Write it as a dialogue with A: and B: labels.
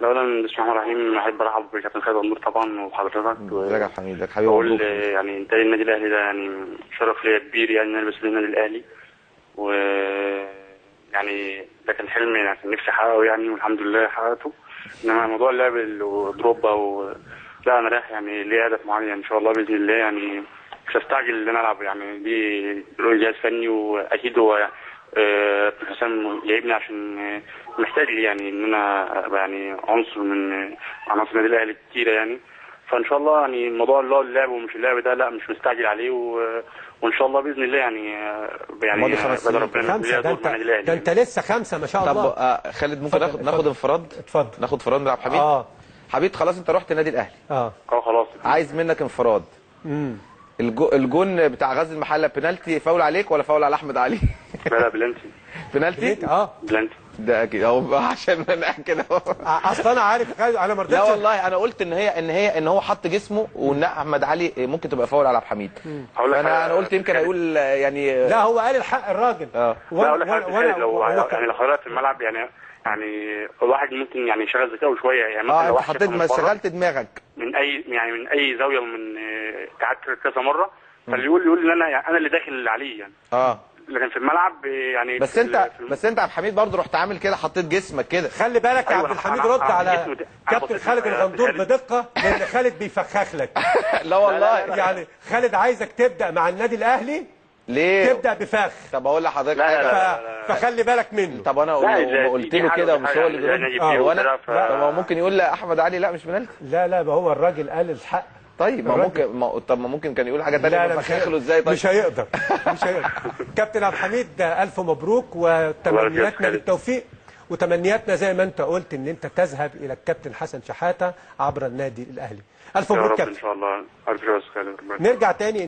A: اولا بسم الله الرحمن الرحيم، احب ارحب بكابتن خالد عمور طبعا وبحضرتك.
B: ازيك يا حميد؟ حبيبي
A: بقول يعني انتاج النادي الاهلي ده يعني شرف ليا كبير، يعني ان انا البس النادي الاهلي، و يعني ده كان حلم يعني كان نفسي احققه يعني، والحمد لله حققته. انما موضوع اللعب ودروبا لا انا رايح يعني ليه هدف معين ان شاء الله باذن الله، يعني مش هستعجل ان انا العب، يعني دي جهاز فني واكيد هو حسام جايبني عشان محتاج لي، يعني ان انا ابقى يعني عنصر من عناصر النادي الاهلي كتيره يعني. فان شاء الله يعني الموضوع اللي هو اللعب ومش اللعب ده لا مش مستعجل عليه، وان شاء الله باذن الله يعني
B: بدل
A: ربنا
C: خمسة. ده انت لسه 5 ما شاء الله.
B: طب خالد ممكن ناخد انفراد؟
C: اتفضل.
B: ناخد انفراد نلعب حبيب. حبيب خلاص انت رحت النادي الاهلي.
A: خلاص
B: عايز منك انفراد. الجون بتاع غزل المحله بنالتي، فاول عليك ولا فاول على احمد علي؟
A: لا بلانتي.
B: بنالتي؟
A: بلانتي
B: ده اكيد اهو عشان انا كده
C: اصل انا عارف انا ما رضيتش.
B: لا والله انا قلت ان هو حط جسمه، وان احمد علي ممكن تبقى فاول على عبد الحميد. انا قلت يمكن هيقول يعني
C: لا هو قال الحق الراجل.
A: لا اقول لك يعني لو حضرتك في الملعب يعني الواحد ممكن يعني يشغل ذكائه شويه، يعني مثلا لو
B: حطيت ما شغلت دماغك
A: من اي زاويه، من قعدت كذا مره، فاللي يقول ان انا اللي داخل عليه يعني. لكن في الملعب يعني
B: بس انت عبد الحميد برضه رحت عامل كده، حطيت جسمك كده.
C: خلي بالك يا عبد الحميد، رد على كابتن خالد الغندور بدقه، لان خالد بيفخخ لك.
B: لا والله
C: يعني خالد عايزك تبدا مع النادي الاهلي
B: ليه؟
C: تبدا بفخ.
B: طب اقول لحضرتك حاجه،
C: فخلي بالك منه.
B: طب انا قلت له كده ومش هو اللي بيرد. طب هو ممكن يقول لاحمد علي لا مش بنالتي.
C: لا هو الراجل قال الحق.
B: طيب ما ممكن كان يقول حاجه ثانيه.
C: لا
B: بفخخله ازاي؟ طيب
C: مش هيقدر. كابتن عبد الحميد الف مبروك، وتمنياتنا بالتوفيق، وتمنياتنا زي ما انت قلت ان انت تذهب الى الكابتن حسن شحاته عبر النادي الاهلي. الف مبروك كابتن.
A: ان شاء الله.
C: نرجع تاني.